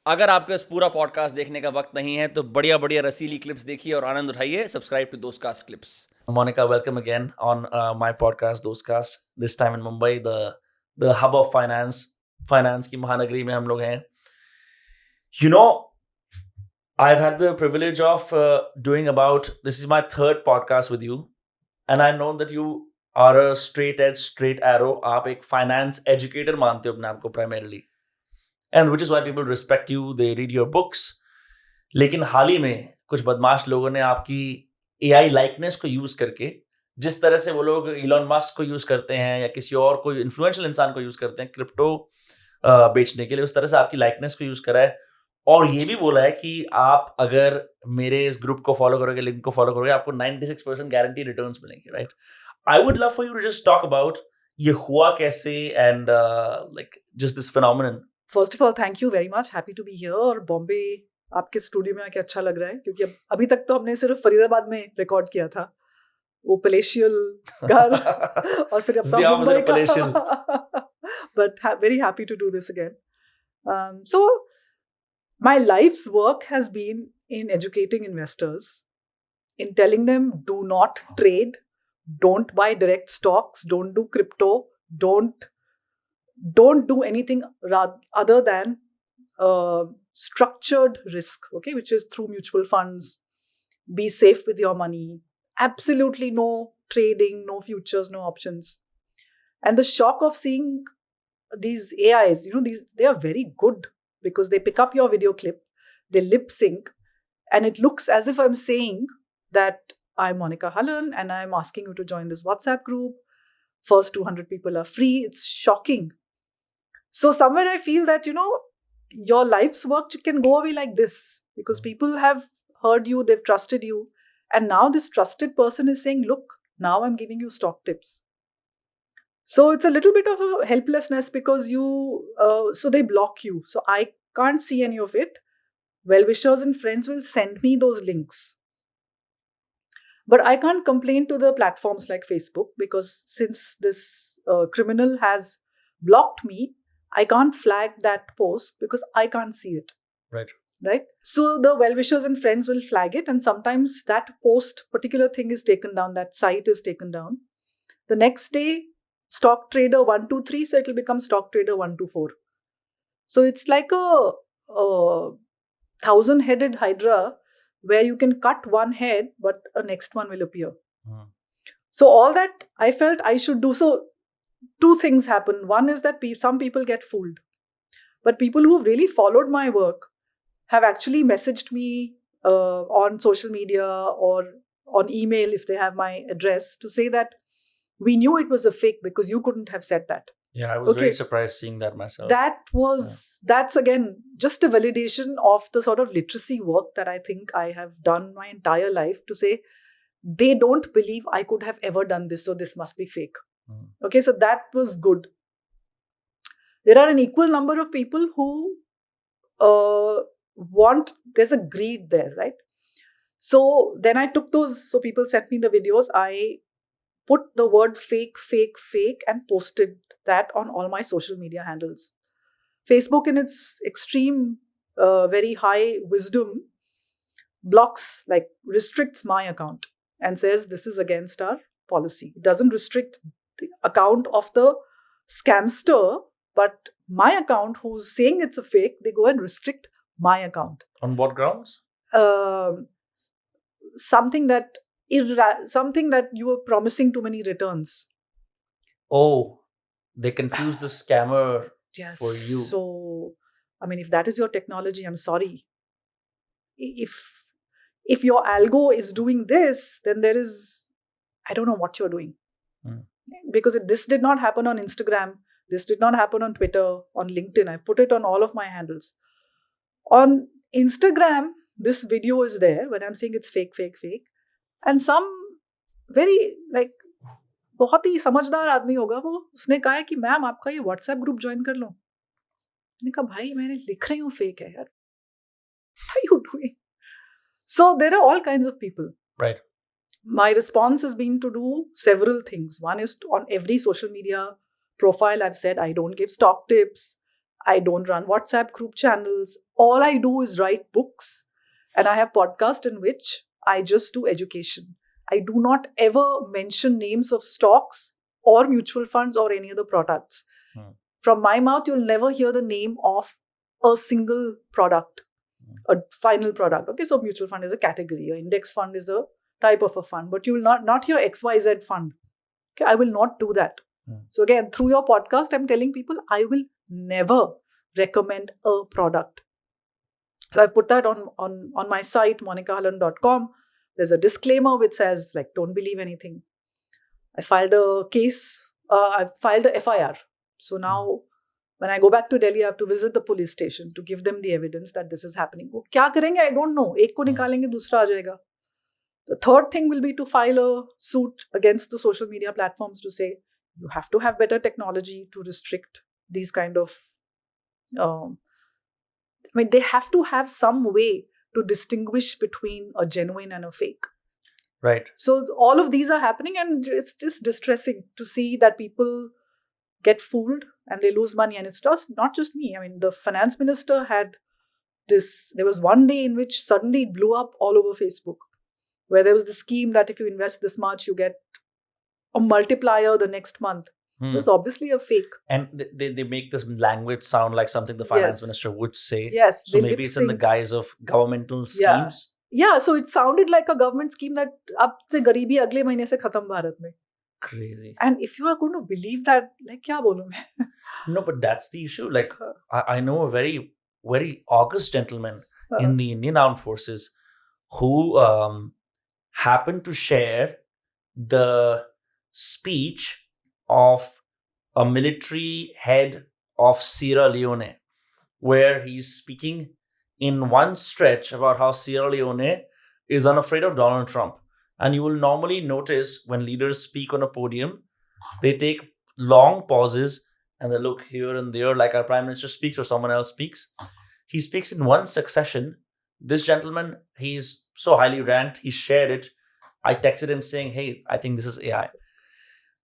अगर आपके पास पूरा पॉडकास्ट देखने का वक्त नहीं है तो बढ़िया बढ़िया रसीली क्लिप्स देखिए और आनंद उठाइए. Subscribe to Dostcast clips. Monica, welcome again on my podcast Dostcast. This time in Mumbai, the hub of finance की महानगरी में हम लोग हैं. You know, I've had the privilege of doing about, this is my third podcast with you, and I know that you are a straight edge, straight arrow. आप एक finance educator मानते हो अपने आप को primarily, and which is why people respect you. They read your books. लेकिन हाल ही में कुछ बदमाश लोगों ने आपकी AI लाइकनेस को यूज करके, जिस तरह से वो लोग इलॉन मस्क को यूज करते हैं या किसी और कोई इन्फ्लुएंशियल इंसान को यूज करते हैं क्रिप्टो बेचने के लिए, उस तरह से आपकी लाइकनेस को यूज करा है. और ये भी बोला है कि आप अगर मेरे इस ग्रुप को फॉलो करोगे, लिंक को फॉलो करोगे, आपको 96% गारंटी रिटर्न्स मिलेंगे. Right? I would love for you to just talk about ये हुआ कैसे and like just this phenomenon. First of all thank you very much, happy to be here. और बॉम्बे आपके स्टूडियो में आके अच्छा लग रहा है, क्योंकि अभी तक तो हमने सिर्फ फरीदाबाद में रिकॉर्ड किया था, वो पैलेशियल घर और फिर अपना मुंबई का. But very happy to do this again. So my life's work has been in educating investors, in telling them do not trade, don't buy direct stocks, don't do crypto, don't do anything other than structured risk, okay, which is through mutual funds. Be safe with your money. Absolutely no trading, no futures, no options. And the shock of seeing these AIs, they are very good because they pick up your video clip, they lip sync, and it looks as if I'm saying that I'm Monica Hallan and I'm asking you to join this WhatsApp group. First 200 people are free. It's shocking. So somewhere I feel that, your life's work can go away like this because people have heard you, they've trusted you. And now this trusted person is saying, look, now I'm giving you stock tips. So it's a little bit of a helplessness because so they block you. So I can't see any of it. Well-wishers and friends will send me those links. But I can't complain to the platforms like Facebook because since this criminal has blocked me, I can't flag that post because I can't see it. Right? So the well-wishers and friends will flag it, and sometimes that post, particular thing is taken down, that site is taken down. The next day, stock trader 123, so it will become stock trader 124. So it's like a 1,000-headed hydra where you can cut one head, but a next one will appear. So all that I felt I should do. So two things happen. One is that some people get fooled. But people who really followed my work have actually messaged me on social media or on email if they have my address to say that we knew it was a fake because you couldn't have said that. Yeah, I was very surprised seeing that myself. That's again just a validation of the sort of literacy work that I think I have done my entire life to say they don't believe I could have ever done this, so this must be fake. Okay, so that was good. There are an equal number of people who there's a greed there, right? So then I took those, so people sent me the videos, I put the word fake and posted that on all my social media handles. Facebook, in its extreme, very high wisdom, restricts my account and says this is against our policy. It doesn't restrict the account of the scamster, but my account who's saying it's a fake, they go and restrict my account. On what grounds? Something that you were promising too many returns. Oh, they confuse the scammer for you. So, I mean, if that is your technology, I'm sorry. If your algo is doing this, then I don't know what you're doing. Because this did not happen on Instagram. This did not happen on Twitter, on LinkedIn. I put it on all of my handles. On Instagram, this video is there when I'm saying it's fake. And some very बहुत ही समझदार आदमी होगा वो, उसने कहा है कि ma'am आपका ये व्हाट्सएप ग्रुप ज्वाइन कर लो. मैंने कहा भाई मैंने लिख रही हूँ फेक है यार. What are you doing? So there are all kinds of people. Right. My response has been to do several things. One is on every social media profile I've said I don't give stock tips. I don't run WhatsApp group channels. All I do is write books, and I have podcasts in which I just do education. I do not ever mention names of stocks or mutual funds or any other products. From my mouth, you'll never hear the name of a single product, a final product. Okay, so mutual fund is a category, an index fund is a type of a fund, but you will not hear XYZ fund. Okay, I will not do that. So again, through your podcast, I'm telling people I will never recommend a product. So I put that on my site, monicahallan.com. There's a disclaimer which says, like, don't believe anything. I filed a case. I filed a FIR. So now, when I go back to Delhi, I have to visit the police station to give them the evidence that this is happening. वो क्या करेंगे? I don't know. एक को निकालेंगे, दूसरा आ जाएगा. The third thing will be to file a suit against the social media platforms to say you have to have better technology to restrict these kind of. They have to have some way to distinguish between a genuine and a fake. Right. So all of these are happening, and it's just distressing to see that people get fooled and they lose money. And it's just not just me. I mean, the finance minister had this. There was one day in which suddenly it blew up all over Facebook, where there was the scheme that if you invest this much, you get a multiplier the next month. It was obviously a fake. And they make this language sound like something the finance minister would say. Yes. So maybe it's in the guise of governmental schemes. Yeah, so it sounded like a government scheme that ab se garibi agle mahine se khatam Bharat mein. Crazy. And if you are going to believe that, like, kya bolu main? No, but that's the issue. Like, I know a very, very august gentleman in the Indian Armed Forces who happened to share the speech of a military head of Sierra Leone, where he's speaking in one stretch about how Sierra Leone is unafraid of Donald Trump. And you will normally notice when leaders speak on a podium, they take long pauses and they look here and there, like our prime minister speaks or someone else speaks. He speaks in one succession. This gentleman, he's so highly ranked, he shared it. I texted him saying, hey, I think this is AI.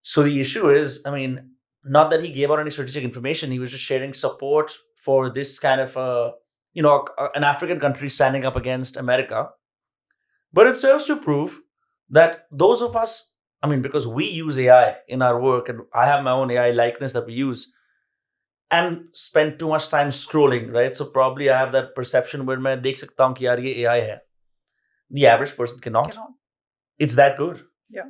So the issue is, I mean, not that he gave out any strategic information, he was just sharing support for this kind of an African country standing up against America. But it serves to prove that those of us, I mean, because we use AI in our work, and I have my own AI likeness that we use, and spend too much time scrolling, right? So probably I have that perception where मैं देख सकता हूँ कि यार ये AI है. The average person cannot. It's that good. Yeah.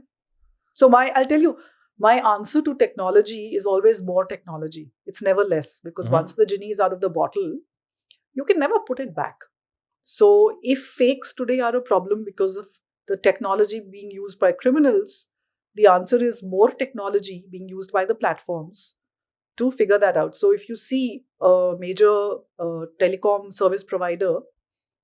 So I'll tell you, my answer to technology is always more technology. It's never less, because once the genie is out of the bottle, you can never put it back. So if fakes today are a problem because of the technology being used by criminals, the answer is more technology being used by the platforms to figure that out. So if you see a major telecom service provider,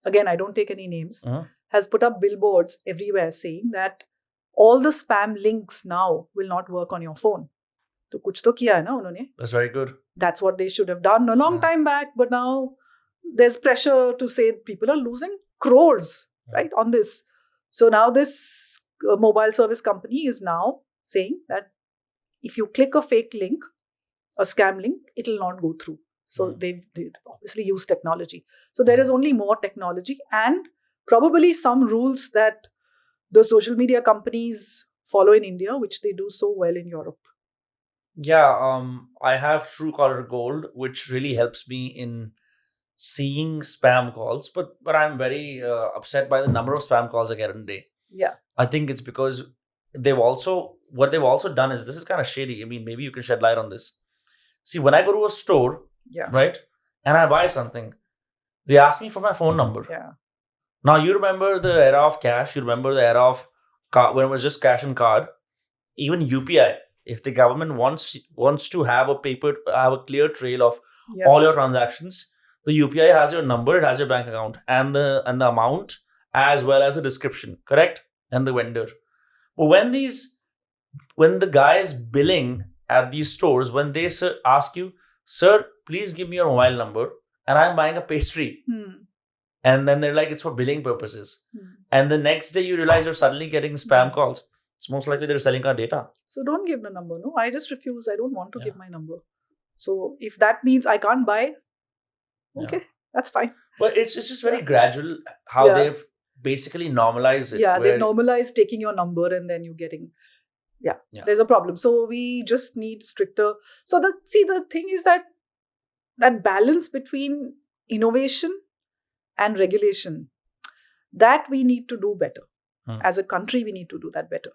again, I don't take any names, has put up billboards everywhere saying that all the spam links now will not work on your phone. So kuch to kiya hai na unhone. That's very good. That's what they should have done a long time back, but now there's pressure to say people are losing crores, right, on this. So now this mobile service company is now saying that if you click a fake link, a scam link, it will not go through. So they've obviously used technology. So there is only more technology and probably some rules that the social media companies follow in India, which they do so well in Europe. Yeah, I have Truecaller Gold, which really helps me in seeing spam calls, but I'm very upset by the number of spam calls I get in a day. Yeah. I think it's because what they've also done is, this is kind of shady. I mean, maybe you can shed light on this. See, when I go to a store, right, and I buy something, they ask me for my phone number. Yeah. Now, you remember the era of cash, you remember the era of when it was just cash and card. Even UPI, if the government wants to have a clear trail of all your transactions, the UPI has your number, it has your bank account, and the amount, as well as a description, correct? And the vendor. But when the guy is billing at these stores, when they ask you, sir, please give me your mobile number, and I'm buying a pastry. And then they're like, it's for billing purposes. And the next day you realize you're suddenly getting spam calls. It's most likely they're selling our data. So don't give the number. No, I just refuse. I don't want to give my number. So if that means I can't buy, Yeah. okay, that's fine. But it's just very gradual how Yeah. they've basically normalized it. Yeah, where they've normalized taking your number and then you getting. Yeah, Yeah. there's a problem. So we just need stricter. So the thing is that balance between innovation and regulation, that we need to do better. Hmm. As a country, we need to do that better.